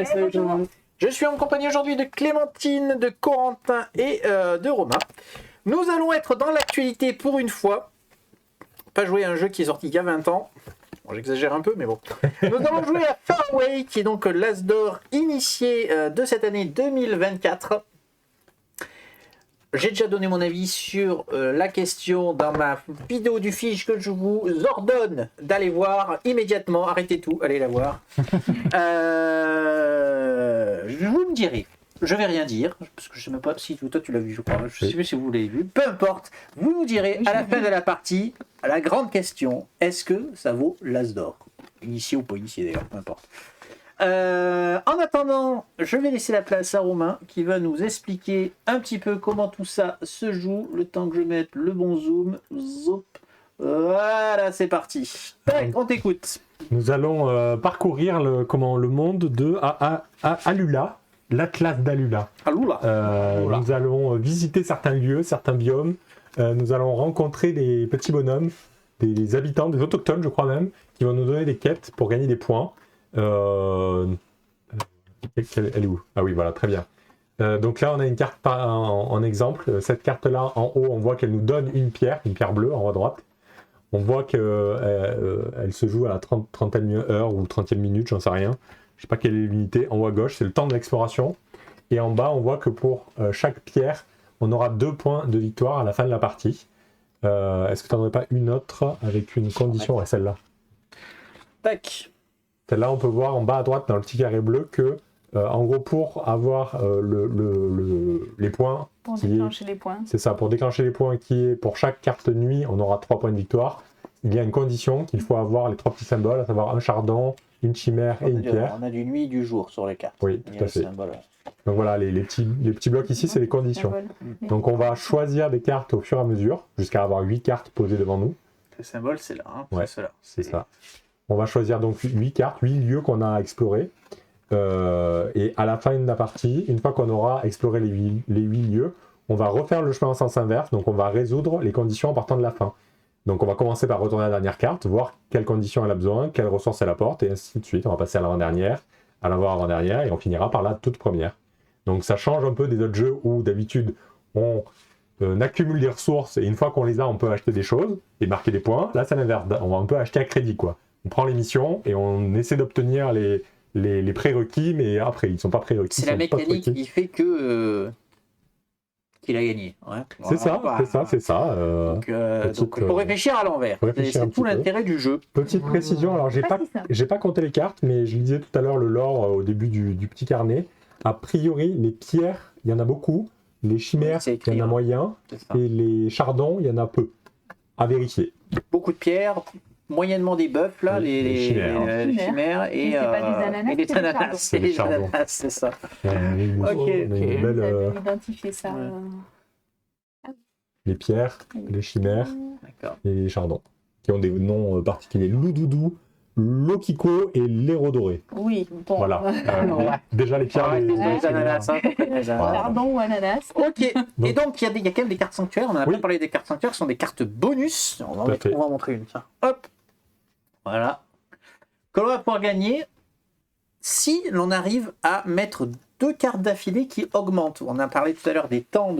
Salut tout le monde. Je suis en compagnie aujourd'hui de Clémentine, de Corentin et de Romain. Nous allons être dans l'actualité pour une fois. Pas jouer à un jeu qui est sorti il y a 20 ans. Bon, j'exagère un peu, mais bon. Nous allons jouer à Far Away, qui est donc l'As d'or initié de cette année 2024. J'ai déjà donné mon avis sur la question dans ma vidéo du fiche que je vous ordonne d'aller voir immédiatement. Arrêtez tout, allez la voir. Vous me direz, je vais rien dire, parce que je sais même pas si toi tu l'as vu, je crois. Je sais plus si vous l'avez vu. Peu importe, vous nous direz à la fin de la partie, la grande question, est-ce que ça vaut l'As d'or? Initié ou pas initié d'ailleurs, peu importe. En attendant, je vais laisser la place à Romain qui va nous expliquer un petit peu comment tout ça se joue, le temps que je mette le bon zoom. Zoup. Voilà, c'est parti. Tac, on t'écoute. Nous allons parcourir le monde de Alula, l'Atlas d'Alula. Nous allons visiter certains lieux, certains biomes. Nous allons rencontrer des petits bonhommes, des habitants, des autochtones, je crois même, qui vont nous donner des quêtes pour gagner des points. Elle est où? Ah oui, voilà, très bien. Donc là, on a une carte en exemple. Cette carte-là, en haut, on voit qu'elle nous donne une pierre bleue en haut à droite. On voit qu'elle se joue à la 30e heure ou 30e minute, j'en sais rien. Je sais pas quelle est l'unité. En haut à gauche, c'est le temps de l'exploration. Et en bas, on voit que pour chaque pierre, on aura 2 points de victoire à la fin de la partie. Est-ce que tu n'en aurais pas une autre avec une condition? Ouais, celle-là. Tac. Celle-là, on peut voir en bas à droite dans le petit carré bleu que, en gros, pour avoir les points... Pour déclencher les points. C'est ça, pour déclencher les points qui est, pour chaque carte nuit, on aura 3 points de victoire. Il y a une condition qu'il faut avoir les 3 petits symboles, à savoir un chardon, une chimère et une pierre. On a du nuit et du jour sur les cartes. Oui, tout à fait. Donc voilà, les petits blocs ici, c'est les conditions. Donc on va choisir des cartes au fur et à mesure, jusqu'à avoir 8 cartes posées devant nous. Le symbole, c'est là. Hein, ouais, c'est ça. On va choisir donc 8 cartes, 8 lieux qu'on a à explorer. Et à la fin de la partie, une fois qu'on aura exploré les 8 lieux, on va refaire le chemin en sens inverse. Donc on va résoudre les conditions en partant de la fin. Donc on va commencer par retourner à la dernière carte, voir quelles conditions elle a besoin, quelles ressources elle apporte, et ainsi de suite. On va passer à l'avant-dernière, à l'avant-avant-dernière, et on finira par la toute première. Donc ça change un peu des autres jeux où d'habitude on accumule des ressources, et une fois qu'on les a, on peut acheter des choses et marquer des points. Là c'est l'inverse, on peut acheter à crédit, quoi. On prend les missions et on essaie d'obtenir les prérequis, mais après, ils ne sont pas prérequis. C'est la mécanique qui fait que qu'il a gagné. Ouais. C'est ça. Donc, il faut réfléchir à l'envers. C'est tout l'intérêt du jeu. Petite précision, alors j'ai pas compté les cartes, mais je lisais tout à l'heure le lore au début du petit carnet. A priori, les pierres, il y en a beaucoup. Les chimères, il y en a moyen. Et les chardons, il y en a peu. À vérifier. Beaucoup de pierres. Moyennement des bœufs, là, les chimères et les ananas. C'est ça. Ok. Identifier ça. Les pierres, les chimères et les chardons, qui ont des noms particuliers. Loudoudou, Lokiko et l'Hérodoré. Oui, bon. Voilà. Déjà les pierres, les ananas. Chardon ou ananas. Ok. Et donc, il y a quand même des cartes sanctuaires. On en a pas parlé des cartes sanctuaires, qui sont des cartes bonus. On va en montrer une. Tiens. Hop. Voilà. Que l'on va pouvoir gagner si l'on arrive à mettre 2 cartes d'affilée qui augmentent. On a parlé tout à l'heure des temps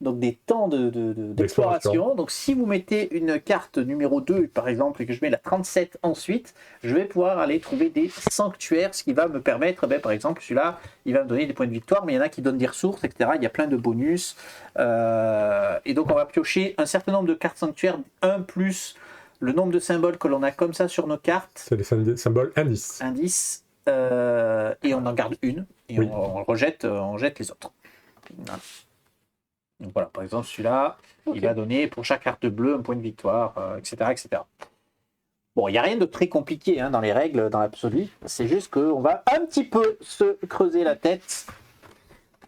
d'exploration. Donc si vous mettez une carte numéro 2 par exemple et que je mets la 37 ensuite, je vais pouvoir aller trouver des sanctuaires, ce qui va me permettre, par exemple celui-là, il va me donner des points de victoire, mais il y en a qui donnent des ressources, etc. Il y a plein de bonus. Et donc on va piocher un certain nombre de cartes sanctuaires, 1 plus le nombre de symboles que l'on a comme ça sur nos cartes. C'est les symboles indices. Et on en garde une et on jette les autres. Voilà. Donc voilà, par exemple celui-là, il va donner pour chaque carte bleue un point de victoire, etc., etc. Bon, il n'y a rien de très compliqué dans les règles, dans l'absolu. C'est juste qu'on va un petit peu se creuser la tête.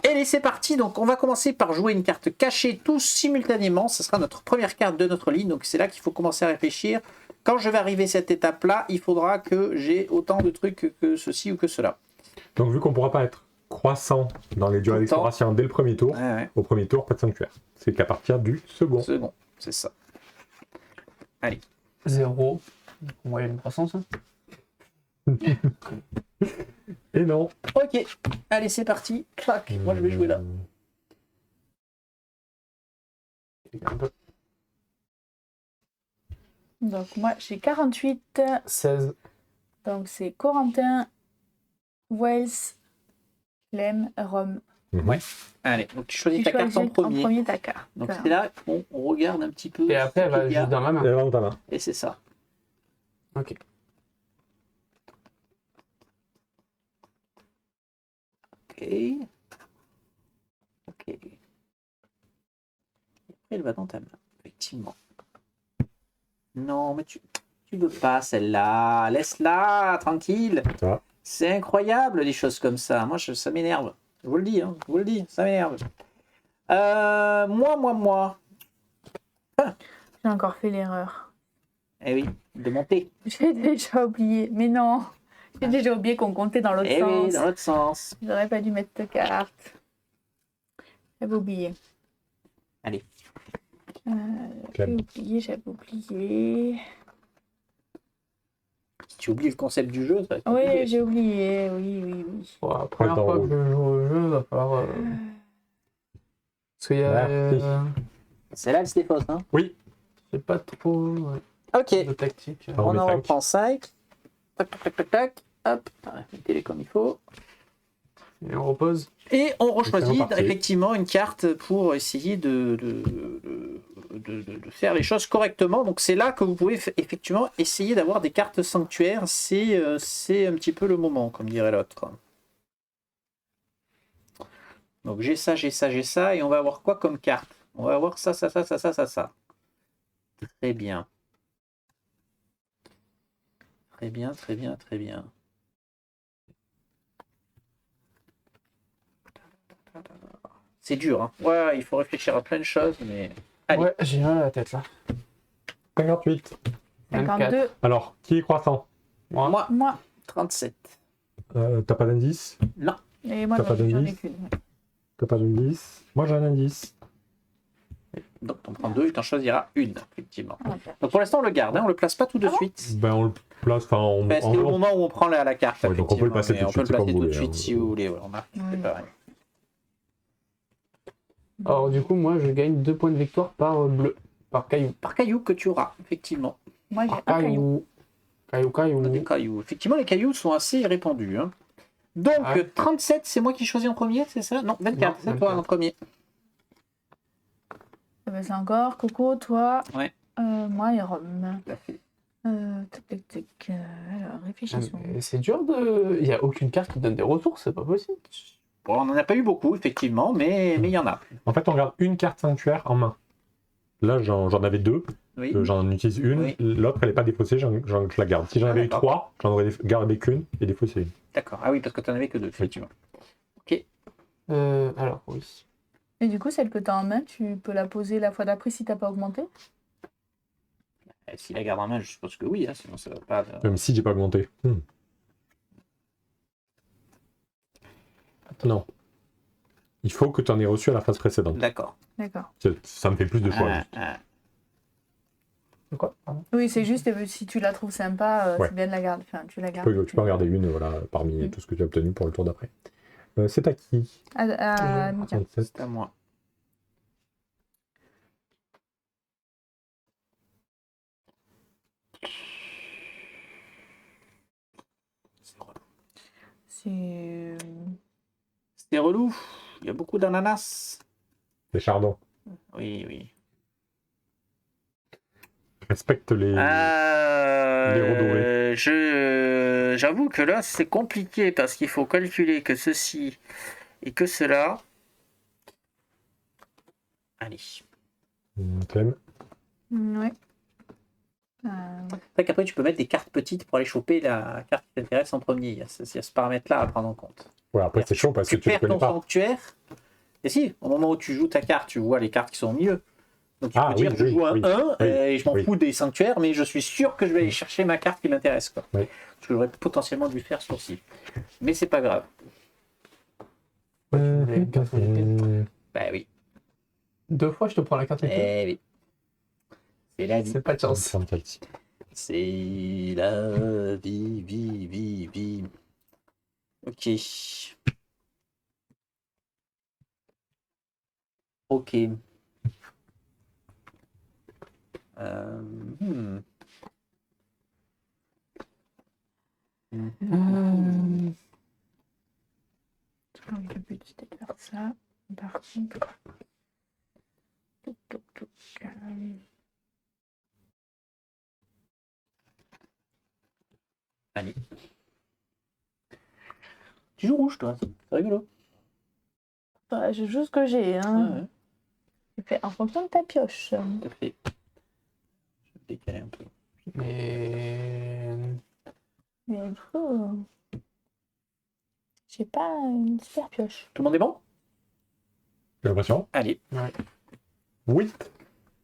Et c'est parti, donc on va commencer par jouer une carte cachée tous simultanément. Ce sera notre première carte de notre ligne, donc c'est là qu'il faut commencer à réfléchir. Quand je vais arriver à cette étape-là, il faudra que j'ai autant de trucs que ceci ou que cela. Donc vu qu'on ne pourra pas être croissant dans les durées d'exploration dès le premier tour, au premier tour, pas de sanctuaire. C'est qu'à partir du second. C'est ça. Allez. 0. Moyenne croissance. Hein. Et non. Ok, allez, c'est parti. Clac, moi je vais jouer là. Donc moi j'ai 48. 16. Donc c'est Corentin, Wells, Clem, Rome. Ouais. Allez, donc tu choisis Tu ta carte en choisis premier. ta carte. Donc c'est là qu'on regarde un petit peu. Et après, elle va juste dans ma main. Et dans ta main. Et c'est ça. Ok. Ok. Ok. Et après, elle va dans ta main, effectivement. Non, mais tu veux pas celle-là. Laisse-la, tranquille. Ça. C'est incroyable, les choses comme ça. Moi, ça m'énerve. Je vous le dis, hein. Je vous le dis, ça m'énerve. Moi. J'ai encore fait l'erreur. Eh oui, de monter. J'ai déjà oublié. Mais non. J'ai déjà oublié qu'on comptait dans l'autre Eh sens. oui, dans l'autre sens. J'aurais pas dû mettre de carte. J'avais oublié. Allez. J'avais oublié. Si tu oublies le concept du jeu, ça va être Oui, compliqué. j'ai oublié. Oui. Bon, la première fois que je joue au jeu, il va falloir. Parce qu'il y a. C'est là le Stéphos, hein? Oui. J'ai pas trop Ok. de tactique. On On met en cinq. reprend 5. Tac. Hop. Mettez-les comme il faut. Et on repose. Et on rechoisit reparti. effectivement une carte pour essayer de faire les choses correctement. Donc c'est là que vous pouvez effectivement essayer d'avoir des cartes sanctuaires. C'est un petit peu le moment, comme dirait l'autre. Donc j'ai ça. Et on va avoir quoi comme carte? On va avoir ça. Très bien. Très bien. C'est dur, hein. Ouais, il faut réfléchir à plein de choses, mais... Allez. Ouais, j'ai rien à la tête là. 58. 52. Alors, qui est croissant? Moi. Moi. 37. T'as pas d'indice? Non. Et moi, T'as pas j'en ai d'indice? qu'une. T'as pas d'indice? Moi j'ai un indice. Donc t'en prends deux, il t'en choisira une, effectivement. Ok. Donc pour l'instant, on le garde, hein, on le place pas tout de suite. Ben on le place, enfin C'est au moment où on prend la carte. Ouais, donc on peut le passer effectivement, tout de mais suite, on peut le c'est placer tout de comme vous voulez, suite hein. si vous voulez. Ouais, on marque, Oui. c'est pareil. Alors du coup, moi je gagne 2 points de victoire par bleu. Par caillou. Par caillou que tu auras, effectivement. Moi, j'ai Par un caillou. Caillou. Des cailloux. Effectivement, les cailloux sont assez répandus. Hein. Donc, Ouais. 37, c'est moi qui choisis en premier, c'est ça? Non, 24, Non, c'est toi 24. en premier. Eh ben, c'est encore Coco, toi. Ouais. Moi et Rome. Tout à fait. Tac. Alors, réfléchissons. Mais c'est dur de. Il n'y a aucune carte qui donne des ressources, c'est pas possible. Bon, on n'en a pas eu beaucoup, effectivement, mais il y en a. En fait, on garde une carte sanctuaire en main. Là, j'en avais deux. Oui. J'en utilise une. Oui. L'autre, elle n'est pas défaussée, je la garde. Si j'en avais eu d'accord. 3, j'en aurais gardé qu'une et défaussé une. D'accord. Ah oui, parce que tu n'en avais que deux, effectivement. Ok. Alors, oui. Et du coup, celle que tu as en main, tu peux la poser la fois d'après si tu n'as pas augmenté. Si la garde en main, je suppose que oui, hein, sinon ça va pas. Même si j'ai pas augmenté. Non. Il faut que tu en aies reçu à la phase précédente. D'accord. D'accord. Ça me fait plus de choix. juste. C'est quoi? Pardon. Oui, c'est juste si tu la trouves sympa, Ouais. c'est bien de la garder. Enfin, tu la Tu gardes. peux en garder une voilà, parmi tout ce que tu as obtenu pour le tour d'après. C'est à qui? À Mika. 37. C'est à moi. C'est. C'est relou. Il y a beaucoup d'ananas. Les chardons. Oui. Respecte les redorés. J'avoue que là, c'est compliqué parce qu'il faut calculer que ceci et que cela. Allez. Clem. Ouais. C'est vrai qu'après, tu peux mettre des cartes petites pour aller choper la carte qui t'intéresse en premier. Il y a ce paramètre-là à prendre en compte. Ouais, après, c'est chaud parce que tu ne perds connais ton pas. sanctuaire. Et si, au moment où tu joues ta carte, tu vois les cartes qui sont au milieu. Donc tu peux dire, je joue un 1 et je m'en fous des sanctuaires, mais je suis sûr que je vais aller chercher ma carte qui m'intéresse. Quoi. Oui. Parce que j'aurais potentiellement dû faire ce tour-ci. Mais c'est pas grave. Bah oui. 2 fois, je te prends la carte. Eh oui. C'est la vie. C'est pas de chance. C'est la vie. Ok. Ok. Hmm. Le but c'était de faire ça. Par contre. Touc, touc, touc. Allez. Tu joues rouge, toi. C'est rigolo. Bah, je joue ce que j'ai. Hein. Ouais. Tu fais en fonction de ta pioche. Tout à fait. Je vais décaler un peu. Mais. Mais du coup, j'ai pas une super pioche. Tout le monde est bon? J'ai l'impression. Allez. Ouais. 8.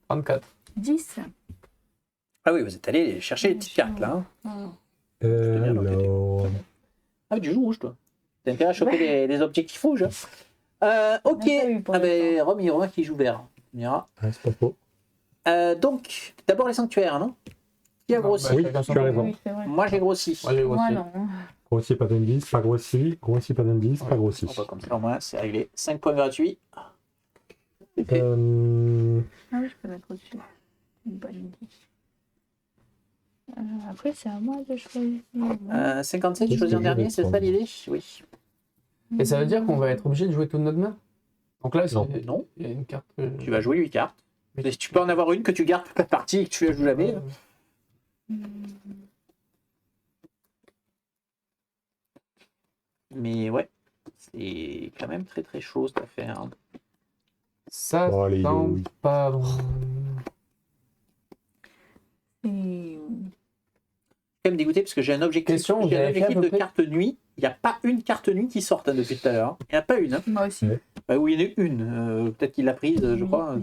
34. 10. Ah oui, vous êtes allé chercher les petites cartes là. Hein. Alors... Ah, tu joues rouge, toi. T'as intérêt à choper les objectifs rouges. Ok. On n'a pas eu pour Ah ben, Romain qui joue vert. On ira. Ouais, c'est pas faux. Donc, d'abord les sanctuaires, non? Qui a grossi? Oui, chacun son tu as tour. raison. Oui, c'est vrai. Moi, j'ai grossi. Moi, j'ai Moi grossi. non. Grossi, pas d'indice, pas grossi. Grossi, pas d'indice, pas grossi. On va comme ça, au moins, c'est réglé. 5 points gratuits. Ah oui, je peux mettre au-dessus. Une bonne idée. Après, c'est à moi de choisir. 57, Qu'est-ce choisir que en je dernier, vais c'est ça prendre l'idée? Oui. Et ça veut dire qu'on va être obligé de jouer toute notre main? Donc là, Non. Non. il y a une carte. Tu vas jouer 8 cartes. Mais tu peux en avoir une que tu gardes toute la partie et que tu la joues jamais. Mais ouais, c'est quand même très très chaud cette affaire. Ça Oh, les semble douilles. pas bon. Et... Je suis quand même dégoûté parce que j'ai un objectif, Question, vous j'ai un avez fait à objectif peu de près carte nuit. Il n'y a pas une carte nuit qui sorte hein, depuis tout à l'heure. Il n'y en a pas une. Hein. Moi aussi. Ouais. Bah, oui, il y en a une. Peut-être qu'il l'a prise, je Oui, crois. mais-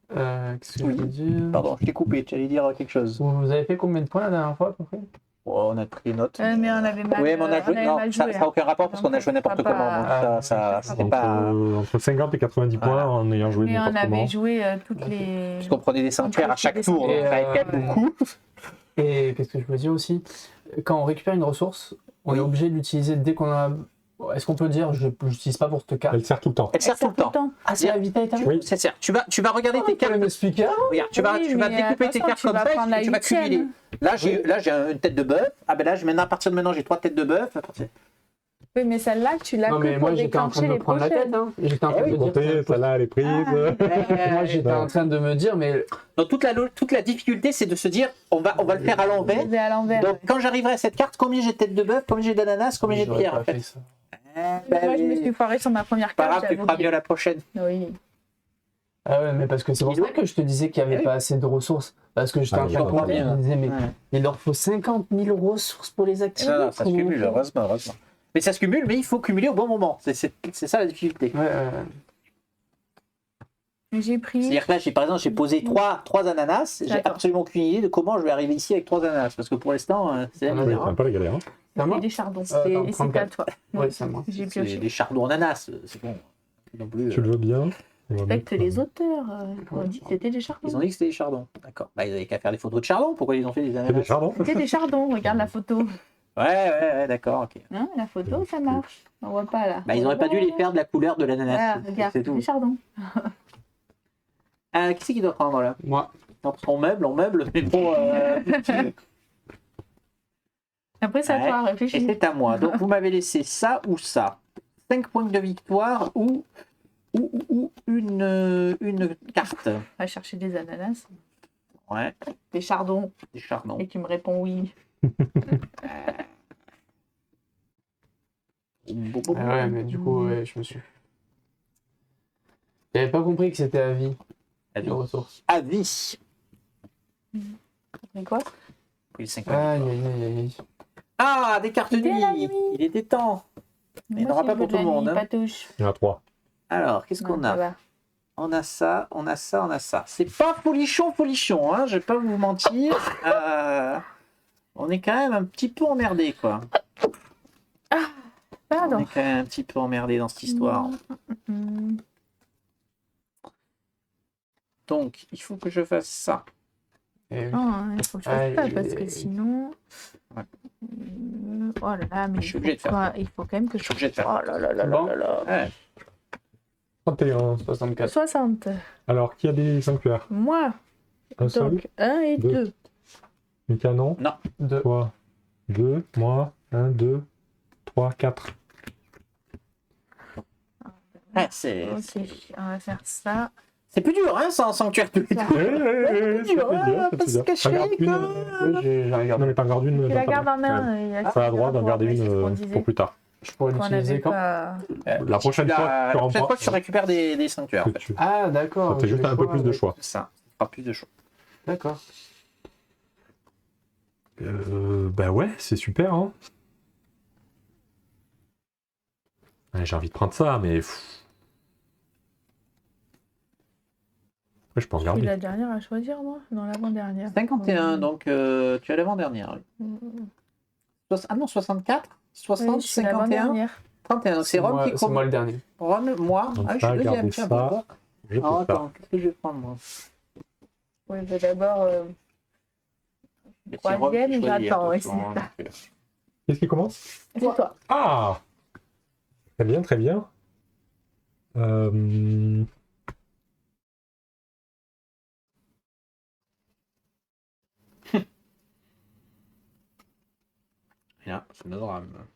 Qu'est-ce que Oui. je veux dire? Pardon, je t'ai coupé. Tu allais dire quelque chose. Vous avez fait combien de points la dernière fois à peu près? Oh, on a pris les notes. Mais on avait mal, Oui, mais on a joué. avait Non, mal ça joué, n'a hein. aucun rapport parce qu'on a Donc, joué n'importe ça sera comment. Donc pas- ça c'était pas. Entre 50 et 90 points Voilà. en ayant joué Mais on n'importe comment. avait joué toutes les. Puisqu'on prenait des sanctuaires à chaque Des tour, donc sanctuaires. ça avait quand même beaucoup. Et qu'est-ce que je veux dire aussi? Quand on récupère une ressource, on Oui. est obligé de l'utiliser dès qu'on a. Est-ce qu'on peut dire je l'utilise pas pour cette carte? Elle sert tout le temps. Elle sert tout le temps. Ah, c'est la vitesse Oui. Ça sert. Tu vas regarder tes cartes. m'expliquer? Regarde, tu Oui, vas mais découper tes attention, cartes tu comme vas ça prendre et la tu vas huitième. cumuler. Là, j'ai une tête de bœuf. Ah ben là, à partir de maintenant, j'ai 3 têtes de bœuf. Oui, mais celle-là, tu l'as Non, que mais pour moi j'étais en train déclencher de me les prendre la tête. prochaines. Hein. J'étais en Eh train oui, de me dire. Comptez, celle-là, elle est prise. Moi j'étais en train de me dire, mais. Donc toute la difficulté, c'est de se dire, on va le faire à l'envers. Je vais à l'envers. Donc quand j'arriverai à cette carte, combien j'ai de têtes de bœuf, combien j'ai d'ananas, combien j'ai de J'aurais pierre pas en fait. fait ça. Moi, je me suis foirée sur ma première Pas carte. grave, tu j'avoue feras que- mieux la prochaine. Oui. Ah ouais, mais parce que c'est pour ça que je te disais qu'il n'y avait Oui. pas assez de ressources. Parce que j'étais Ah, en mais train de je comprends compter, je bien. me disais, mais Ouais. il leur faut 50 000 ressources pour les activer. Non, ça se comment on cumule, fait? heureusement. Mais ça se cumule, mais il faut cumuler au bon moment. C'est ça la difficulté. Ouais, J'ai pris. C'est-à-dire que là, par exemple, j'ai posé 3 ananas. J'ai D'accord. absolument aucune idée de comment je vais arriver ici avec 3 ananas. Parce que pour l'instant, c'est la Ah, Oui, misère. c'est un peu la galère. Hein. C'est à moi? des chardons. attends, Et c'est 34. à toi. Ouais, c'est à moi. J'ai C'est pioché. des chardons ananas, c'est bon. Non plus, Tu le veux bien? On va Respecte mettre, les auteurs. On dit que c'était des ils chardons. ont dit que c'était des chardons. D'accord. Bah, ils avaient qu'à faire des photos de chardons. Pourquoi ils ont fait des C'est ananas? des chardons. C'était des chardons. Regarde la photo. Ouais, d'accord, ok. Hein, la photo, ça marche. On voit pas là. Bah, ils auraient pas dû les faire de la couleur de l'ananas. Voilà, regarde, C'est tout. des chardons. Qui c'est qui doit prendre là? Moi. Non, parce qu'on meuble, mais bon. Après, c'est à Ouais. toi, Et réfléchis. c'est à moi. Donc vous m'avez laissé ça ou ça. 5 points de victoire ou une carte. On va chercher des ananas, Ouais, des chardons. des chardons. Et tu me réponds oui. Ah ouais, mais du coup, ouais, je me suis. J'avais pas compris que c'était à vie, À les vie. ressources. À vie. Mais quoi? Pris 5 points de Aïe, victoire. aïe, aïe, aïe. Ah, des cartes C'était la nuit. nuit. Il était temps. Il n'y en aura pas pour tout le monde. Hein. Patouche. Il y en a 3. Alors, qu'est-ce qu'on Non, ça a? va. On a ça, on a ça, on a ça. C'est pas folichon, hein, je vais pas vous mentir. On est quand même un petit peu emmerdé, quoi. On Pardon. est quand même un petit peu emmerdé dans cette histoire. Hmm. Donc, il faut que je fasse ça. Eh oui. Non, il faut que je fasse ça parce que sinon. Ouais. Oh là là, mais Je suis obligé de faire ça. il faut quand même que Je suis obligé de faire. Oh là là là Bon. là là là. Ouais. 31. 64. 60. Alors, qui a des sanctuaires? Moi. Un seul? Donc, 1 et Deux. 2. Mika, non? Non. 2. Toi, 2. Moi, 1, 2, 3, 4. Ouais, c'est Ok, on va faire ça. plus dur, hein, sans sanctuaire de Ça. c'est dur, hein, pas se cacher, quoi. Oui, j'ai regardé. Non, mais t'en gardes une. Tu dans la ta gardes en main. main. Il y a Ça a le droit d'en pour garder après, c'est ce qu'on une disait. pour plus tard. Je pourrais Qu'on l'utiliser avait quand pas... La prochaine fois, tu La prochaine fois que tu remportes. récupères des sanctuaires, en fait. Ah, d'accord. T'as juste j'ai un peu le plus de choix. C'est ça. Pas plus de choix. D'accord. Bah ouais, c'est super, hein. Ouais, j'ai envie de prendre ça, mais... Ouais, je peux en Je suis garder. la dernière à choisir, moi, dans l'avant-dernière. 51, donc tu as l'avant-dernière. Ah non, 64 60, Oui, je suis 51 l'avant-dernière. 31, donc c'est Ron qui C'est moi le dernier. Ron, moi, Donc je suis ça, deuxième. gardez Tiens, ça. pourquoi Je peux Alors ça. attends, qu'est-ce que je vais prendre moi? Oui, mais d'abord, Mais c'est Ron qui troisième, choisit, j'attends, oui, attention, c'est hein. Qu'est-ce qui commence? c'est toi. Ah! Très bien, très bien. Là, c'est notre drame.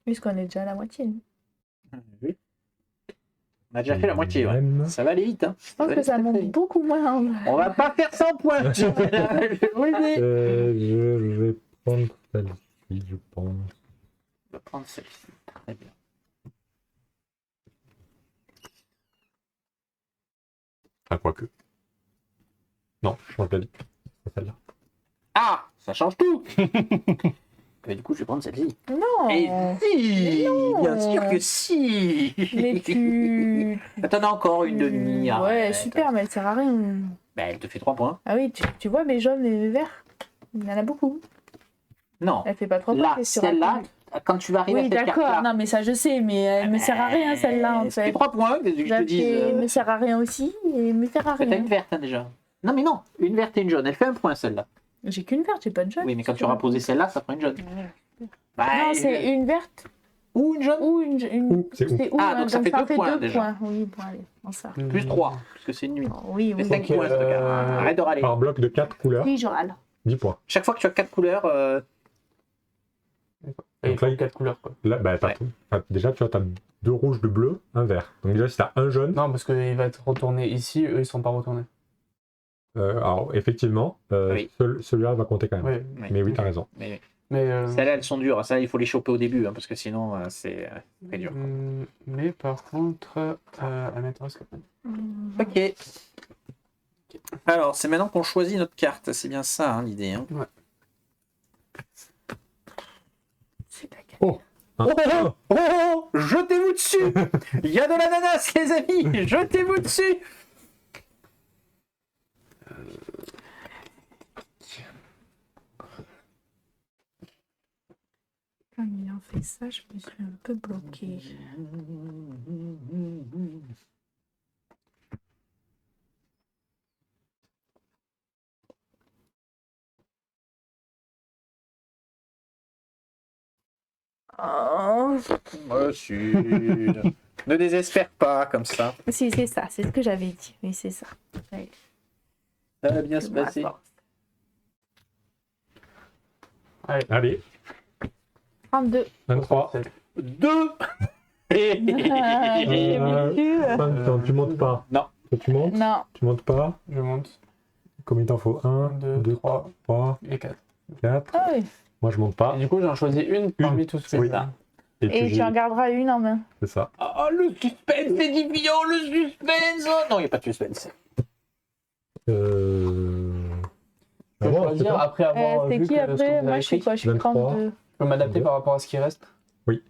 Puisqu'on est déjà à la moitié. Oui. On a déjà fait la moitié, ouais. Même. Ça va aller vite, hein. Je pense que ça monte beaucoup moins. On va pas faire 100 points. Je vous le dis. Je vais prendre celle-ci, je pense. On va prendre celle-ci. Très bien. Ah, quoique. Non, je change d'avis. C'est celle-là. Ah, ça change tout. Mais du coup, je vais prendre celle-ci. Non. Et si, Mais non. bien sûr que si. Mais tu... T'en as encore une demi. Ouais, arrête. super, mais elle sert à rien. Ben, elle te fait 3 points. Ah oui, tu vois, mes jaunes et mes verts, il y en a beaucoup. Non. Elle fait pas 3 points. Là, elle se celle-là, raconte. quand tu vas arriver Oui, à cette d'accord. carte-là. Non, mais ça, je sais, mais elle me sert à rien, celle-là, en Ça fait fait. 3 points, que je te dise. Elle me sert à rien aussi, et elle me sert à T'as rien. une verte, hein, déjà. Non, mais non, une verte et une jaune. Elle fait un point, celle-là. J'ai qu'une verte, j'ai pas de jaune. Oui, mais quand tu auras posé celle-là, ça fera une jaune. Bah, Non, c'est une verte ou une jaune. ou une... Ou, c'est où. ou, Ah, hein, donc ça fait deux points, deux déjà. points. Oui, bon, allez, on ça. Plus 3, puisque c'est une nuit. Oh, oui, C'est oui. 5 points, ce truc. Arrête de râler. Par bloc de 4 couleurs, Oui, je râle. 10 points. Chaque fois que tu as 4 couleurs, Et Donc là, il faut 4 couleurs, quoi. Là, bah, t'as Ouais. tout. Enfin, déjà, tu vois, t'as 2 rouges, 2 bleus, un vert. Donc déjà, si t'as un jaune, Non, parce qu'il va être retourné ici, eux, ils sont pas retournés. alors effectivement, Oui. celui-là va compter quand même. Oui. Mais oui, t'as raison. mais Mais, celles-là, elles sont dures. Ça, il faut les choper au début, hein, parce que sinon, c'est très dur. mais par contre, à mettre au scope. Ok. Alors, c'est maintenant qu'on choisit notre carte. C'est bien ça, hein, l'idée. Hein. Ouais. C'est ta carte. Oh, Oh, oh, oh, oh, jetez-vous dessus. Il y a de l'ananas, les amis. Jetez-vous dessus. Quand il en fait ça, je me suis un peu bloquée. Oh. Ne désespère pas comme ça. Si, c'est ça, c'est ce que j'avais dit. Oui, c'est ça. Ouais. Ça va bien se passer. allez, 32. 23. 2. Tu montes pas. Non. Toi, tu montes. Non. Tu montes pas. Je monte. Combien il t'en faut? 1, 2, 2, 3 3, et 4. 4. Ah oui. Moi, je monte pas. Et du coup, j'en choisis une parmi tous ceux Oui. là. Et tu en garderas une en main. C'est ça. Oh, le suspense, c'est difficile, le suspense. Non, il n'y a pas de suspense. Je peux bon, c'est choisir bon. après avoir C'est vu qui que ce que après vous Moi, avez je suis écrit. quoi Je suis 23. 32. Je peux m'adapter par rapport à ce qui reste. Oui,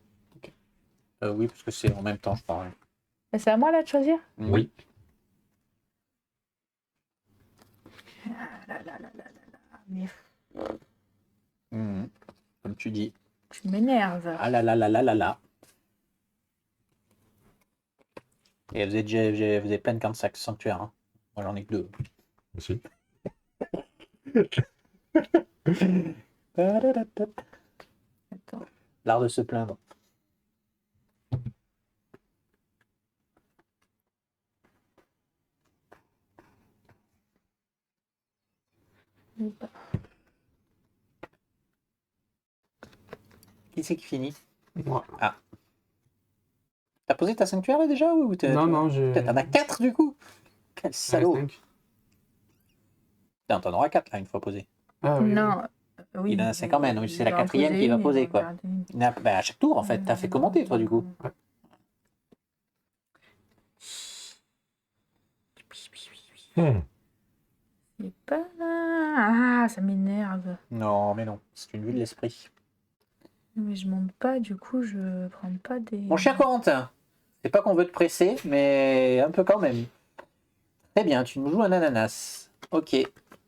parce que c'est en même temps, je parle. Bah, c'est à moi là de choisir. Oui. Mais Comme tu dis. tu m'énerves. Ah là là là là là là. Et vous avez plein de cartes sanctuaires. Hein. Moi, j'en ai que 2. Aussi. Attends. L'art de se plaindre. Qui c'est qui finit? Moi. Ah. T'as posé ta sanctuaire là déjà ou Non, j'ai. T'en as 4 du coup? Quel salaud! Putain, t'en auras 4 là une fois posé. Ah, oui, Non. Oui, Il en a 5 en main, donc c'est la il va en 4e qui va une, poser il va quoi. en garder une. Bah, à chaque tour en fait, t'as fait commenter toi du coup. C'est pas. Ah, ça m'énerve. Non, mais non, c'est une vue de l'esprit. Mais je monte pas, du coup, je prends pas des. Mon cher Corentin, c'est pas qu'on veut te presser, mais un peu quand même. Très bien, tu nous joues un ananas. Ok.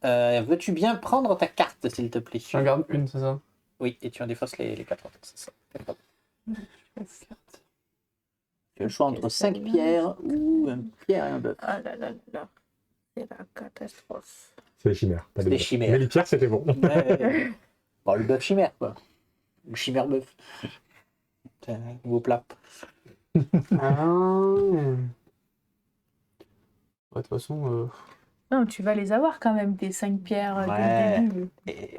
Veux-tu bien prendre ta carte, s'il te plaît? J'en garde une, c'est ça? Oui, et tu en défausses les 4 autres, c'est ça. Tu as le choix entre 5 pierres ou un pierre et un bœuf. Ah là là là. C'est la catastrophe. C'est des chimères. C'est des chimères. Mais les pierres, c'était bon. Ouais. Bon, le bœuf chimère, quoi. Le chimère bœuf. C'est un nouveau plat. Ah. Ouais, de toute façon. Non, tu vas les avoir quand même, tes 5 pierres dès Ouais. le début.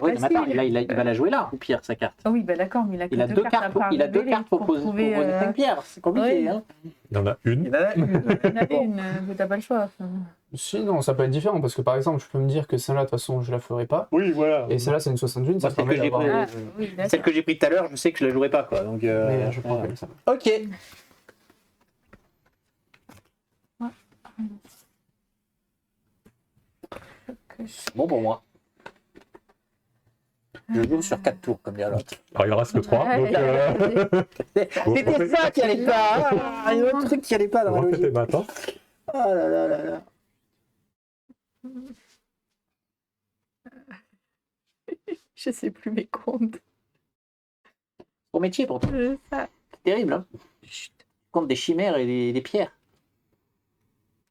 Oui, mais attends, Facile. il va la jouer là, ou pire, sa carte. Ah oui, bah d'accord, mais Il a 2 cartes pour, il a 2 cartes pour poser 5 pierres. C'est compliqué, oui. hein. Il y en a une. Il en a une. Il y en avait une, mais t'as pas le choix. Enfin. Si, non, ça peut être différent parce que par exemple, je peux me dire que celle-là, de toute façon, je la ferai pas. Oui, voilà. Et celle-là, c'est une 61, ça Moi, permet d'avoir. Ah, oui, d'accord. Celle que j'ai prise tout à l'heure, je sais que je la jouerai pas, quoi. Donc, Mais je prends voilà. comme ça. Ok. Bon pour moi. Je joue sur 4 tours, comme dirait l'autre. Alors, il en reste que 3. Ouais, Donc, C'était ça qui allait pas. Ah, il y a un autre truc qui allait pas dans la refais logique. tes maths. Hein. Ah là là là là. Je sais plus mes comptes. Ton métier pourtant. Ça. C'est terrible, hein. Chut. Compte des chimères et des pierres.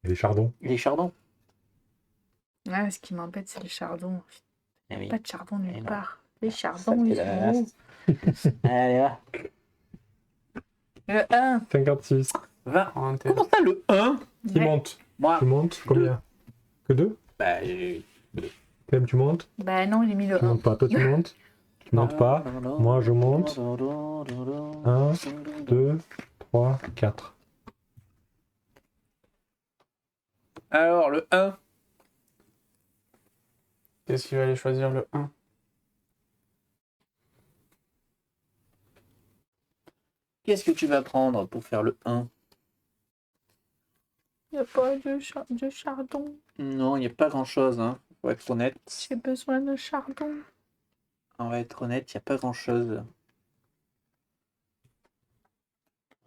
Et les chardons. Et les chardons. Ah, ce qui m'embête, c'est le chardon. Eh oui. Pas de chardon Eh nulle non. part. Les Ça, chardons, ils c'est sont où? Allez, va. Le 1. 56. 20. Comment Comment ça, le 1? Qui monte? Moi, Tu montes combien? Que 2? bah, Clem, tu montes? Bah non, j'ai mis le Tu 1. montes pas. Toi, tu montes? Tu montes pas. Moi, je monte. 1, 2, 3, 4. Alors, le 1. Qu'est-ce qu'il va aller choisir le 1? Qu'est-ce que tu vas prendre pour faire le 1? Il n'y a pas de chardon. Non, il n'y a pas grand-chose, hein. Faut être honnête. J'ai besoin de chardon. On va être honnête, il n'y a pas grand-chose.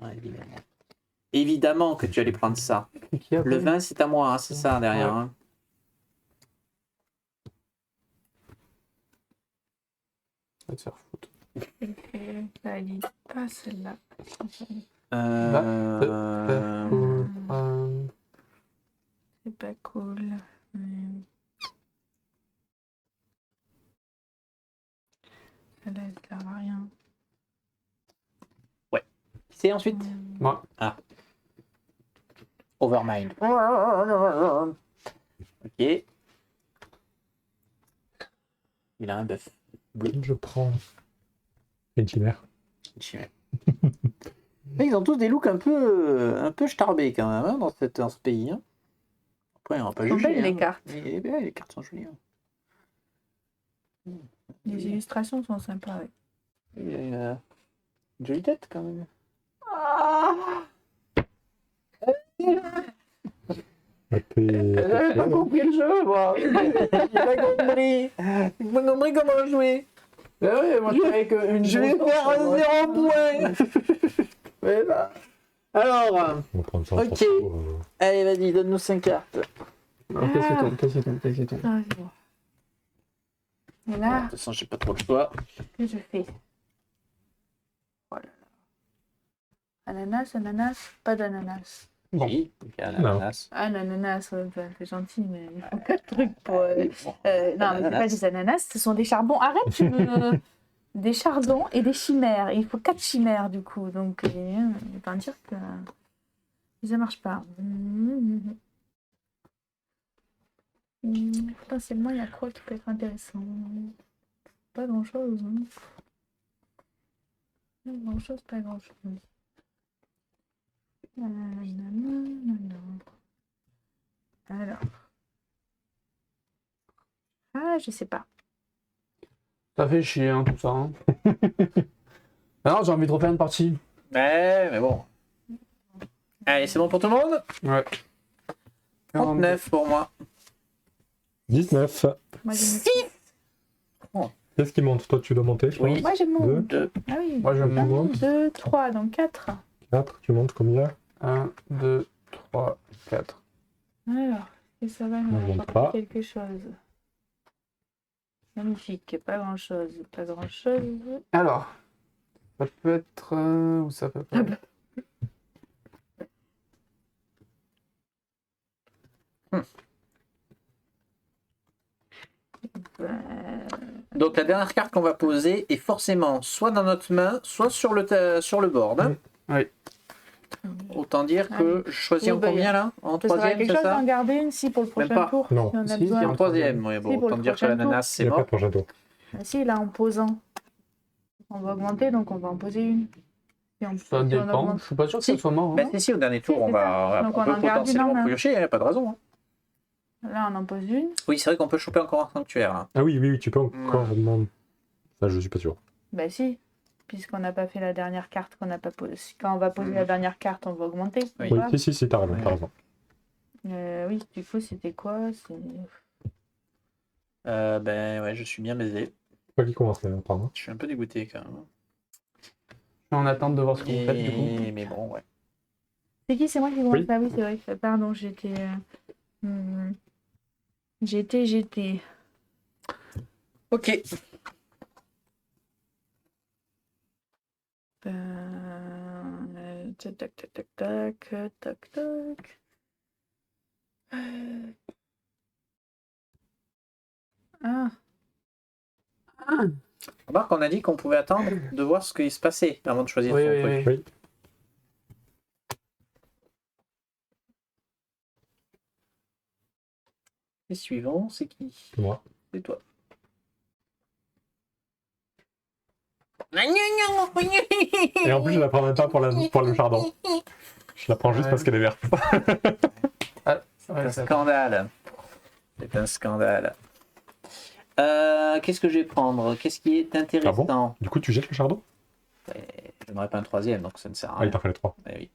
Ouais, évidemment. Évidemment que tu allais prendre ça. Qui a Le 20, c'est à moi, hein, c'est ça derrière. Ouais. Hein. Va te faire foutre. Bah, elle est pas celle-là. C'est pas cool. Celle-là, elle sert à rien. C'est ensuite Moi. Ah. Overmind. Ok. Il a un bœuf. Je prends une chimère. Une chimère. Mais ils ont tous des looks un peu starbés quand même hein, dans ce pays. Hein. Après, on va pas Elles sont juger. belles, les hein. cartes. Les cartes sont jolies. Hein. Les illustrations sont sympas. Ouais. Il a une jolie tête quand même. J'avais pas compris le jeu, moi. J'ai pas compris. J'ai pas compris comment jouer. Ah oui, moi je savais qu'une. Je vais faire un 0 point. Mais bah. Alors, On va prendre ça Ok. en photo, allez, vas-y, donne-nous 5 cartes. Non, qu'est-ce qui tombe Ah, c'est bon. Et De là, toute façon, j'ai pas trop le choix. qu'est-ce que je fais? Oh là là. Ananas, ananas, pas d'ananas. Bon. Oui, il y a l'ananas. Ah, l'ananas, t'es gentil, mais il faut 4 trucs pour. Non, mais c'est pas L'ananas. des ananas, ce sont des charbons. Arrête, tu me. Des chardons et des chimères. Il faut 4 chimères, du coup. Donc, autant dire que ça marche pas. Potentiellement, il y a quoi qui peut être intéressant? Pas grand-chose. Hein. Pas grand-chose, pas grand-chose. Alors. Ah, je sais pas. Ça fait chier, hein, tout ça. Hein. Alors, j'ai envie de refaire une partie. Mais bon. Allez, c'est bon pour tout le monde? Ouais. 39 pour moi. 19. Moi, j'ai mis Qu'est-ce qui monte? Toi, tu dois monter, je Oui. pense. Moi, j'ai mon. 2. Ah oui. Moi, je monte. 2, 3, donc 4. 4, tu montes combien? 1, 2, 3, 4. Alors, et ça va Moi, je nous monte apporter pas. quelque chose. Magnifique, pas grand-chose, pas grand-chose. Alors, ça peut être... ou ça peut pas être... Donc la dernière carte qu'on va poser est forcément soit dans notre main, soit sur le board. Hein. Oui. Autant dire que je choisis Oui, en bah, combien là? En Ça sera troisième, quelque c'est chose ça? d'en garder une, si, pour le Même prochain pas. tour. Non. Si on a Si, besoin. En troisième, oui, bon, Si, pour autant le dire que prochain l'ananas Il c'est n'y a pas mort. de prochain tour. Ah, si, là, en posant. On va augmenter, donc on va en poser une. Et on, Ça si on dépend. augmente. Je suis pas sûr que Si. ça soit mort. Bah, Hein. si, au dernier tour, Si, on c'est va, Donc, on on peut en garde une en potentiellement main. piocher, hein, pas de raison. Hein. Là, on en pose une. Oui, c'est vrai qu'on peut choper encore un sanctuaire là. Ah oui, tu peux encore demander. Ça, je suis pas sûr. Bah si, puisqu'on n'a pas fait la dernière carte qu'on n'a pas posée. Quand on va poser la dernière carte, on va augmenter. Oui. ou Oui, pas si, t'as raison, Ouais. t'as raison. Oui, du coup, c'était quoi? Ben ouais, je suis bien baisé. C'est pas qui commence là, apparemment. Je suis un peu dégoûté quand même. Je suis en attente de voir ce que vous faites, du coup. Mais bon, ouais. C'est qui? C'est moi qui commence. Oui. Ah oui, c'est vrai. Pardon, j'étais... J'étais... Ok. Tac, tac, tac, tac, tac, tac. Ah, Remarque qu'on a dit qu'on pouvait attendre de voir ce qui se passait avant de choisir Oui, son oui, truc. oui. Oui. Et suivant, c'est qui? C'est moi. C'est toi. Et en plus, je la prends même pas pour le chardon. Je la prends juste Ouais. parce qu'elle est verte. C'est un scandale. C'est un scandale. Qu'est-ce que je vais prendre? Qu'est-ce qui est intéressant? Du coup, tu jettes le chardon? Je n'aurais pas un troisième, donc ça ne sert à Ah, rien. il t'en fallait 3. Eh oui.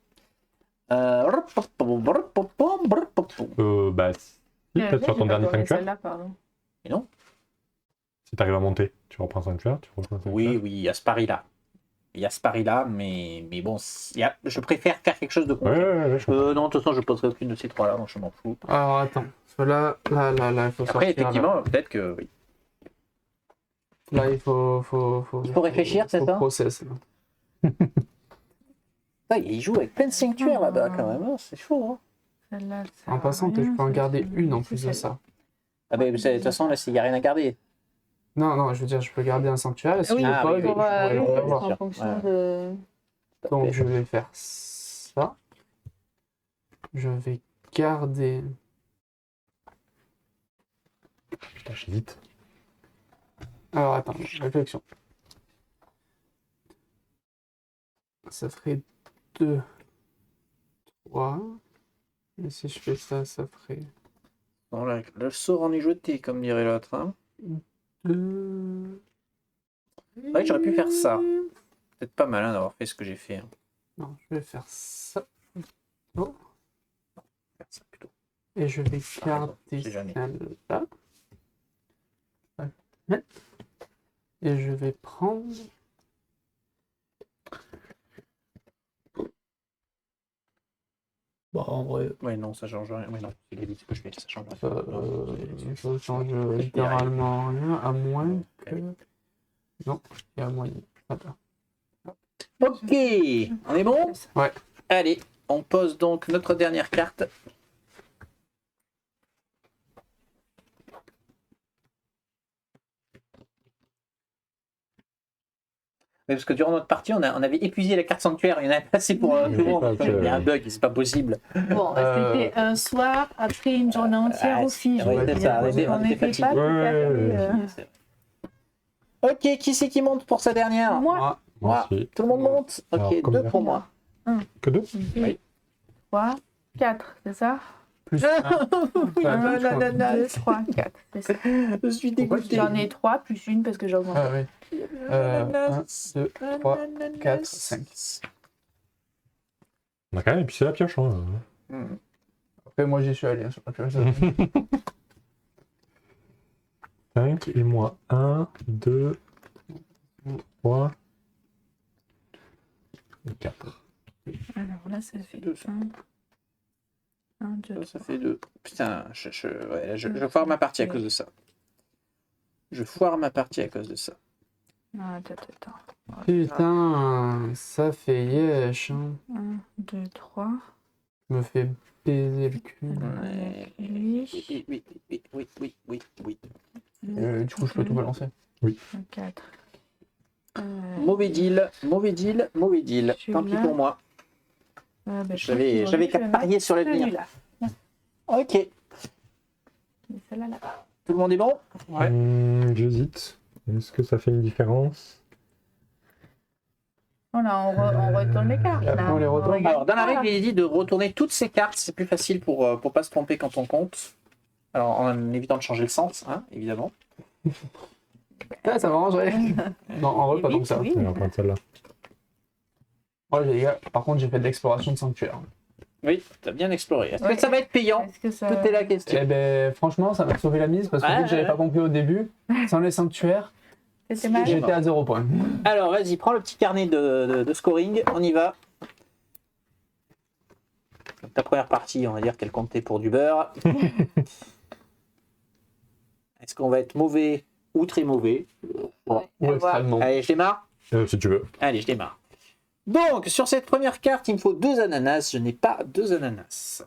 Bah, si, peut-être sur ton dernier sanctuaire. Celle-là, pardon. Et non? Si t'arrives à monter, tu reprends sanctuaire, tu reprends sanctuaire. Oui, il y a ce pari-là. Il y a ce pari-là, mais bon, je préfère faire quelque chose de concret. Ouais, je comprends. Non, de toute façon, je ne poserai aucune de ces trois-là, donc je m'en fous. Alors, attends. Là, il faut Après, sortir, effectivement, peut-être que oui. Là, il faut... Il faut réfléchir, c'est ça? Process, là. Il joue avec plein de sanctuaires là-bas, quand même. hein, C'est chaud. Hein. Celle-là, elle sert En à passant, rien, je peux en c'est garder celle-là. une en C'est plus de celle-là. ça. Ah, mais de toute façon, là, il n'y a rien à garder. Non, je veux dire, je peux garder un sanctuaire et si Oui, je veux pas, oui, je oui. pourrais le oui, revoir. bien sûr. en fonction Ouais. de... Donc, je vais faire ça. Je vais garder... Putain, j'hésite. Alors, attends, réflexion. Ça ferait 2, 3. Et si je fais ça, ça ferait Bon, là, le sort en est jeté, comme dirait l'autre. Hein. 2. Ouais, j'aurais pu faire ça. Peut-être pas malin d'avoir fait ce que j'ai fait. Hein. Non, je vais faire ça. Faire ça plutôt. Et je vais garder c'est jamais. celle-là. Ouais. Et je vais prendre... Bon, en vrai, Ouais, non, ça change rien. Ouais, non, c'est les ce que je fais, ça change rien. ça change littéralement rien, à moins que... Non, il y a moyen. Attends. Ok, on est bon? Ouais. Allez, On pose donc notre dernière carte. Oui, parce que durant notre partie, on avait épuisé la carte sanctuaire. Il y en avait assez pour tout le monde. Il y a un bug, c'est pas possible. Bon, c'était un soir après une journée entière au fige. Ouais, c'est ça, on était fatigués. Ok, qui c'est qui monte pour sa dernière? Moi. Moi. Tout le monde monte? Ok, Alors, 2 pour moi. Que 2? Oui. 3, 4, c'est ça? Plus 2, 3, 4, c'est ça. Je suis dégoûté. J'en ai 3 plus une parce que j'ai augmenté. Ah oui. 1, 2, 3, 4, 5. On a quand même épicé la pioche. Hein. Après, moi, j'y suis allé sur la pioche. 5 et moi 1, 2, 3 et 4. Alors là, ça fait 2. 1, 2, Ça fait 2. Putain, je foire ma partie à cause de ça. Attends. Putain, ça fait yesh. 1, 2, 3. Je me fais baiser le cul. Oui. Du coup, je peux tout balancer. 4. Mauvais deal. Tant pis pour moi. J'avais qu'à parier sur l'avenir. Ok. Celle-là, là. Tout le monde est bon? Ouais. J'hésite. Est-ce que ça fait une différence? Voilà, on retourne les cartes. Et après, là. on les retourne. regarde Alors, dans la pas, règle, il est dit de retourner toutes ces cartes. C'est plus facile pour pas se tromper quand on compte. Alors, en évitant de changer le sens, hein, évidemment. Ah, ça m'arrangerait. Non, en vrai, pas tant que ça. Oui. On va prendre celle-là. Ouais, les gars, par contre, j'ai fait de l'exploration de sanctuaire. Oui, t'as bien exploré. Est-ce Ouais. que ça va être payant? Est-ce que ça... Tout est la question. Eh ben, franchement, ça m'a sauvé la mise parce que vu que j'avais pas compris au début, sans les sanctuaires, C'était mal. j'étais à 0 points. Alors, vas-y, prends le petit carnet de scoring. On y va. Donc, ta première partie, on va dire qu'elle comptait pour du beurre. Est-ce qu'on va être mauvais ou très mauvais? Bon. Ou extrêmement. Allez, je démarre. Si tu veux. Allez, je démarre. Donc, sur cette première carte, il me faut 2 ananas. Je n'ai pas 2 ananas.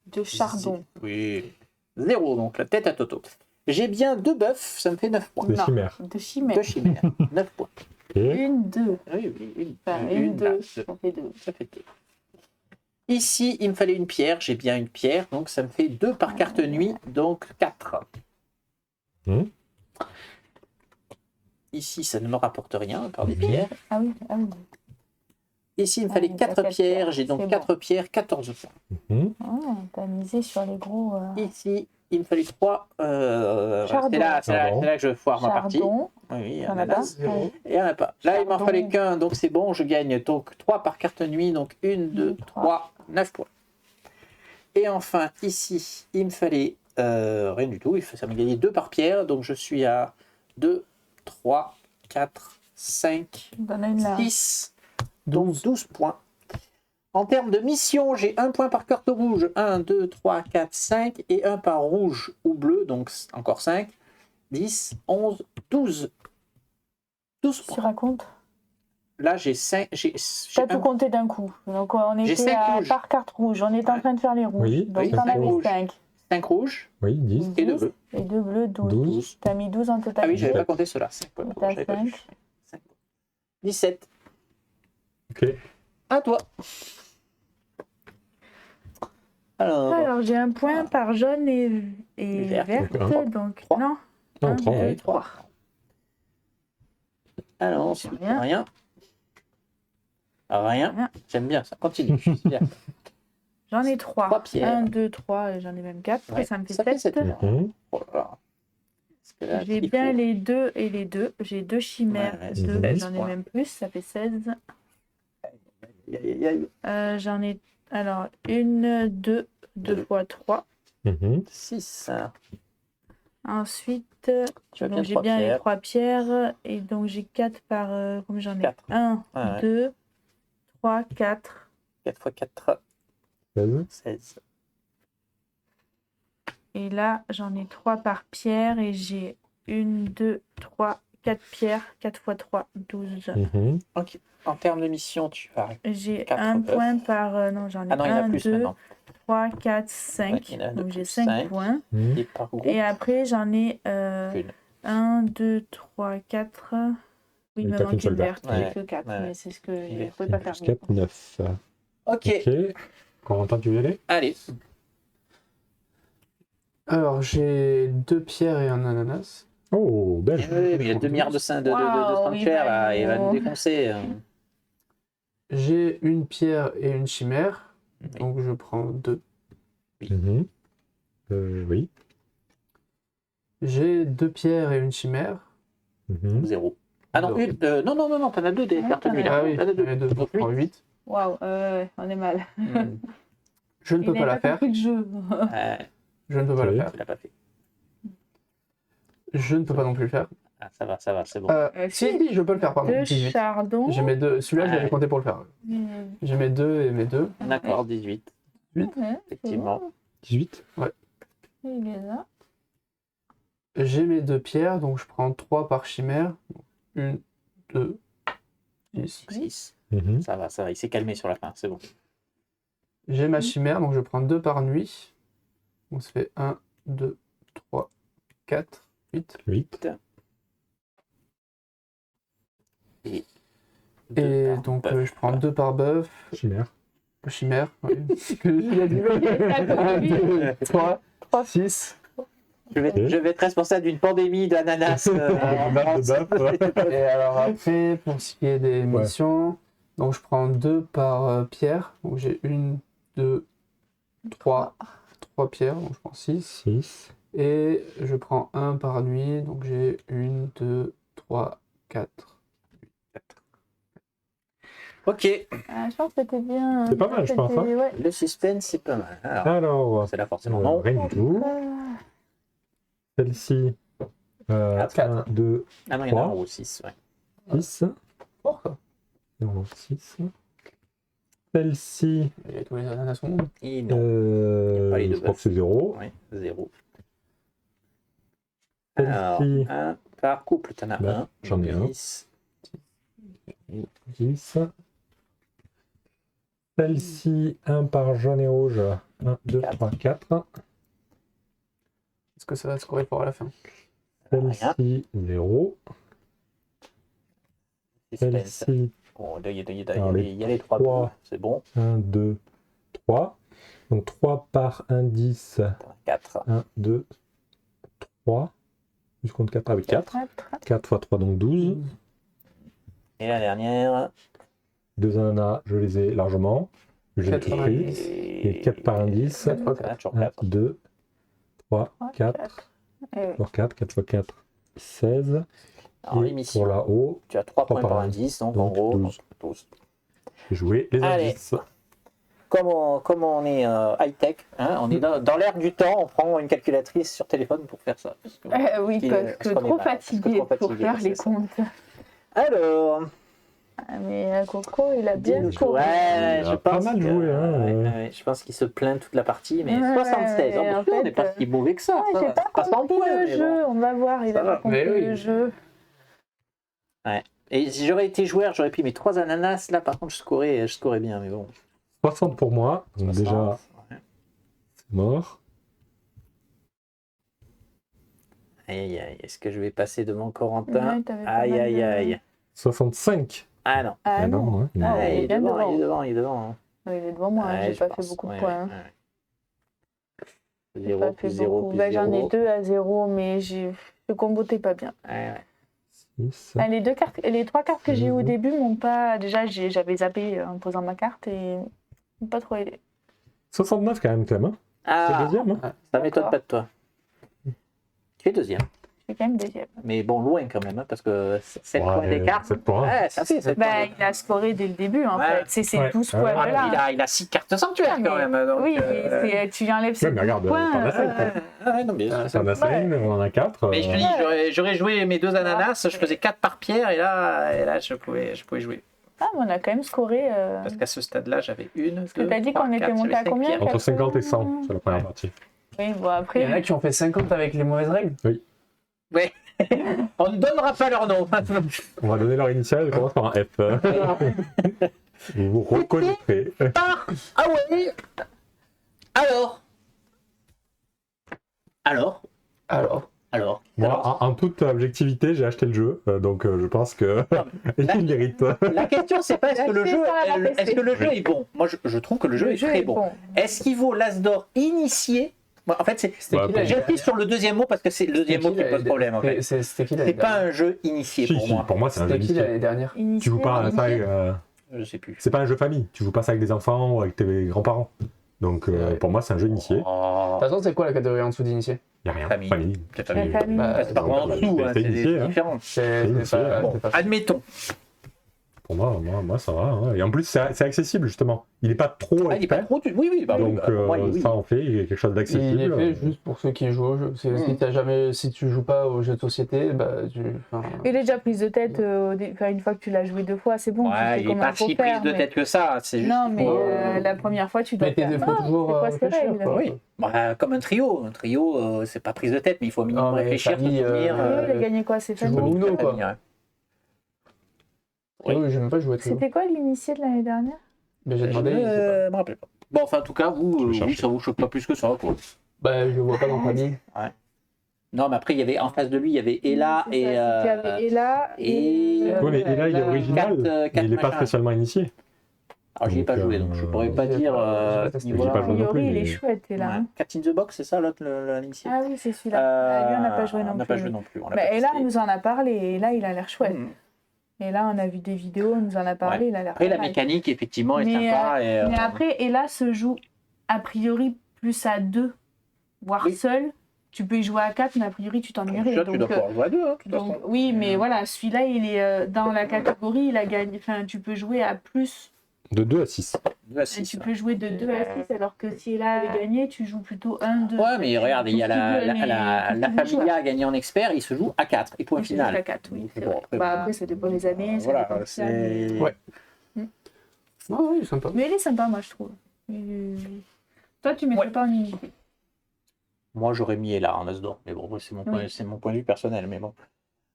De chardon. Oui. 0, donc la tête à Toto. J'ai bien 2 bœufs, ça me fait 9 points. Des Non. chimères. De chimère. 2 chimères, 9 points. Et 1, 2. Oui, une. Enfin, Une, 1, 2. là, Ça fait 2. ça fait 2. Ici, il me fallait une pierre. J'ai bien une pierre, donc ça me fait 2 par carte nuit, donc 4. Ici, ça ne me rapporte rien, par des pierres. Ah oui. Ici, il me fallait 4 4 pierres. J'ai donc c'est 4 pierres, 14 points. Ah, t'as misé sur les gros... Ici, il me fallait 3. Chardon. C'est là que je foire ma partie. Chardon. Oui, T'en as pas? ananas. Et il n'y en a pas. Là, il m'en Chardon. fallait qu'un, donc c'est bon, je gagne donc 3 par carte nuit, donc 1, 2, 3, 9 points. Et enfin, ici, il me fallait rien du tout, ça m'a gagné 2 par pierre, donc je suis à 2, 3, 4, 5, T'en as une là. 6, donc 12 points. En termes de mission, j'ai 1 point par carte rouge, 1, 2, 3, 4, 5, et 1 par rouge ou bleu, donc encore 5, 10, 11, 12. 12 Tu points. racontes? Là, j'ai 5. T'as tout compté d'un coup. Donc on J'ai était 5 à rouges. par carte rouge. On était en train de faire les rouges. Oui, Donc oui, t'en cinq avais rouges. 5. 5 rouges oui, 10. et 2 bleus. Et 2 bleus, 12. 12. T'as mis 12 en total. Ah oui, j'avais pas compté cela. 5 points. T'as J'avais pas 5. vu. 5. 17. Ok. À toi. Alors j'ai un point par jaune et Vert. verte. D'accord. Donc Trois. non. Non, 1, 3, 2, ouais. 3. Alors, ensuite, Rien. rien. Rien. J'aime bien ça. Continue. C'est bien. J'en ai 3. Trois pierres. 1, 2, 3 et j'en ai même 4. Ouais, Ça me fait ça fait 7. sept. Mhm. Oh là là. Parce que là, J'ai il bien faut- les 2 et les 2. J'ai 2 chimères. Ouais, c'est 2, 16 j'en ai points. même plus. Ça fait 16. Aïe, aïe, aïe. J'en ai alors 1, 2, 2 fois 3. Mhm. 6. Ensuite, Tu as bien donc j'ai 3 bien les pierres. 3 pierres. Et donc j'ai 4 par. Combien j'en ai? 4. 1, Ouais. 2, 3, 4. 4 x 4, 16. 16. Et là, j'en ai 3 par pierre. Et j'ai 1, 2, 3, 4 pierres, 4 x 3, 12. Mhm. Ok. En termes de mission, tu as. J'ai 4 un bœufs. point par. Non, j'en ai Ah non, il y en a 1, plus 2, maintenant. 3, 4, 5. Ouais, il y en a de Donc j'ai plus, 5 5. points. Mhm. Et par groupe. Et après, j'en ai Une. 1, 2, 3, 4. Oui, il Et me t'as manque qu'une seule une verte. verte. Que 4, Ouais. mais c'est ce que je ne Verte. pouvais pas faire. 4, 9. Ok. Ok. Corentin, tu veux y aller? Allez. Alors, j'ai 2 pierres et un ananas. Oh, belle. Oui, mais il y a 2 milliards de Waouh, sanctuaires, là. Il va nous nous- défoncer. J'ai une pierre et une chimère. Oui. Donc, je prends 2. Mhm. Oui. J'ai 2 pierres et une chimère. Mhm. 0. Ah non, Zéro. non, t'en as 2 des Ah, cartes t'en as nulles. Ah oui, T'en as 2. j'en ai 2. Donc, je prends 8. Waouh, on est mal. Je ne peux Il pas la n'avait faire. compris le jeu. Je ne peux pas la Oui. faire. Tu l'as pas fait. Je ne peux pas non plus le faire. Ah, ça va, c'est bon. Si, je peux le faire, pardon. 2 18. chardons. J'ai mes 2. Celui-là, je Ouais. l'avais compté pour le faire. Mhm. J'ai mes 2 et mes 2. D'accord, 18. Ouais, Effectivement. 18. il est là. J'ai mes 2 pierres, donc je prends 3 par chimère. 1, 2, 6. 6. Mhm. Ça va. Il s'est calmé sur la fin, c'est bon. J'ai ma chimère, donc je prends 2 par nuit. Donc ça fait 1, 2, 3, 4, 8. 8. Et Et donc je prends 2 par bœuf. Chimère. Chimère, oui. Que j'ai dit. 3, 6. je vais être responsable d'une pandémie d'ananas. Et alors après, pour ce qui est des Ouais. missions, donc je prends 2 par pierre. Donc j'ai 1, 2, 3 pierres, donc je prends 6. 6. Et je prends 1 par nuit, donc j'ai 1, 2, 3, 4. Ok. Ah, je pense que c'était bien. C'est pas mal, je pense, hein. Ouais. Le suspense, c'est pas mal. Alors, Alors, c'est là forcément non. rien du tout. Celle-ci, 4. 1, 2, Ah non, il y en a 3. un ou 6. Ouais. 6. Non, 6. Celle-ci, Il y a tous les ananas au monde. Et non. pas les deux je crois que bœufs. c'est 0. Ouais, 0. Alors, Celle-ci, 1 par couple, t'en as Bah, un. j'en ai un. 10. 10. Celle-ci, 1 par jaune et rouge. 1, 2, 3, 4. Est-ce que ça va scorer fort à la fin? Celle-ci, 0. Suspense. Celle-ci, Bon, il y a les 3 trois. bleus, c'est bon. 1, 2, 3. Donc 3 par indice. 4. 1, 2, 3. Je compte 4 avec 4. 4 x 3, donc 12. Et la dernière. 2 ananas, je les ai largement. J'ai tout 90. pris. Et 4 par indice. 4 x 4. Toujours 1, 4. 2, 3, 4. 4, 4 x 4, 16. Alors, Et l'émission. pour là-haut, Tu as 3 3 points par par indice, donc en donc gros, 12. 12. j'ai joué les Allez. indices. Comme on est high-tech, hein, on est dans l'ère du temps, on prend une calculatrice sur téléphone pour faire ça. Parce que, Oui, parce que trop fatigué pour faire les comptes. Alors, Ah, mais Coco, il a bien ouais, couru. Il je a pas pense mal que- joué, hein, ouais, je pense qu'il se plaint toute la partie, mais Ouais, 76. mais En en plus, on n'est fait, pas si mauvais que ça. Ah, ça j'ai va. pas C'est 100 compris points, le mais jeu, bon. on va voir, il Ça a va. pas compris Mais oui. le jeu. Et si j'aurais été joueur, j'aurais pris mes 3 ananas. Là, par contre, je scorais bien, mais bon. 60 pour moi. Donc 60, déjà, ouais. c'est mort. Aïe, aïe, aïe. Est-ce que je vais passer devant Corentin? Ouais, t'avais pas Aïe, mal aïe, de- aïe. 65. Ah non. Ah Ah non, ouais, Ah, Ah, il est bien devant. il est devant, il est devant. hein. il est devant moi, hein, Ouais, j'ai je pas pense. fait beaucoup de Ouais, points. ouais, hein. ouais. J'ai 0 pas fait plus 0 beaucoup. plus Bah, j'en ai 0. 2 à 0, mais le combotait pas bien. Ouais, ouais. 6. Ah, les 3 cartes que j'ai eues au Mhm. début m'ont pas. Déjà, j'avais zappé en posant ma carte et m'ont pas trop aidé. 69 quand même, Clem. Hein. C'est Ah, deuxième. Hein. ça m'étonne D'accord. pas de toi. Tu es deuxième. Je suis quand même deuxième. Mais bon, loin quand même, hein, parce que 7 Ouais, points d'écart. 7 points. Ouais, ça fait 7 Bah, points. il a scoré dès le début en Ouais. fait. C'est ces Ouais. 12 Ouais. points Ah, là. il a 6 cartes sanctuaires Ah, quand mais- même. Donc, oui, mais tu lui enlèves ces Ouais, mais 12 regarde, points. t'en as 5. non, mais Ça en a 5, on en a 4. Mais je te dis, j'aurais joué mes 2 ananas, je faisais 4 par pierre et là je pouvais jouer. Ah, mais on a quand même scoré. Parce qu'à ce stade-là, j'avais une. Parce que t'as dit qu'on était monté à combien Entre 50 et 100 sur la première partie. Oui, bon Il y en a après. qui ont fait 50 avec les mauvaises règles. Ouais. On ne donnera pas leur nom. On va donner leur initiale, elle commence par un F. Vous vous reconnaîtrez. Ah ouais. Alors. Moi, en toute objectivité, j'ai acheté le jeu, donc je pense que il mérite. La question, c'est pas est-ce que le jeu est bon. Moi, je trouve que le jeu est très bon. Est-ce qu'il vaut l'As d'or initié? En fait, j'insiste sur le deuxième mot parce que c'est le deuxième mot qui pose problème. En fait. C'est pas un jeu initié pour moi. Pour moi, c'est un jeu C'était qui initié. l'année dernière? Tu joues pas à ça avec, Je sais plus. c'est pas un jeu famille. Tu joues pas ça avec des enfants ou avec tes grands-parents. Donc pour moi, c'est un jeu initié. De toute façon, c'est quoi la catégorie en dessous d'initié? Y a rien. Famille. C'est famille. famille. C'est pas vraiment en dessous, c'est différent. Admettons. Pour moi, ça va. Hein. Et en plus, c'est accessible, justement. Il n'est pas trop. Il est pas trop. Oui. Donc, ça en fait quelque chose d'accessible. Il est fait juste pour ceux qui jouent au jeu. Si tu joues pas aux jeux de société, Il est déjà prise de tête une fois que tu l'as joué 2 fois, c'est bon. Ouais, il n'est pas si prise de tête que ça. C'est juste. Non, mais la première fois, tu dois. Mais il faut toujours réfléchir. Oui. Comme un trio. Un trio, c'est pas prise de tête, mais il faut au minimum réfléchir. Il a gagné quoi? C'est tu joues au Uno, quoi. Oui, j'ai même pas joué. C'était quoi l'initié de l'année dernière? Mais j'ai demandé. Je me rappelle pas. Bon, enfin, en tout cas, vous, ça vous choque pas plus que ça, quoi. Bah, je le vois pas dans famille. Ouais. Non, mais après, il y avait en face de lui, il y avait Ella et. Il y avait Ella et. Oui, mais Ella, il est original. Mais il n'est pas spécialement initié. Alors, j'y ai pas joué, donc je pourrais pas dire. A priori, il est chouette, Ella. Cat in the Box, c'est ça, l'autre, l'initié? Ah oui, c'est celui-là. Lui, on n'a pas joué non plus. On n'a pas joué non plus. Mais Ella nous en a parlé, et là, il a l'air chouette. Et là, on a vu des vidéos, on nous en a parlé, il a l'air après, la mécanique, effectivement, est sympa. Mais après, Ella se joue a priori plus à 2, voire seul. Tu peux y jouer à 4, mais a priori, tu t'ennuierais. Tu dois pouvoir jouer à 2. Oui, mais voilà, celui-là, il est dans la catégorie, il a gagné. Enfin, tu peux jouer à plus. De 2 à 6. Tu peux jouer de 2 à 6, alors que si Ella avait gagné, tu joues plutôt 1, 2. Ouais, mais regarde, il y a la Familia a gagné en expert, il se joue à 4, et point final. Il se joue à 4, oui. Après, ça dépend des années. Voilà, c'est. Ouais. Oui, sympa. Mais il est sympa, moi, je trouve. Toi, tu mettrais pas en unité. Moi, j'aurais mis Ella en As d'or, mais bon, c'est mon point de vue personnel, mais bon.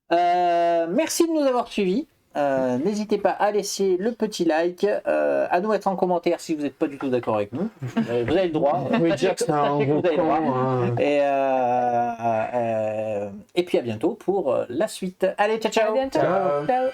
Merci de nous avoir suivis. N'hésitez pas à laisser le petit like, à nous mettre en commentaire si vous n'êtes pas du tout d'accord avec nous. Vous avez le droit. Vous pouvez dire que c'est un gros con. Et puis à bientôt pour la suite. Allez, ciao, ciao. À bientôt. Ciao.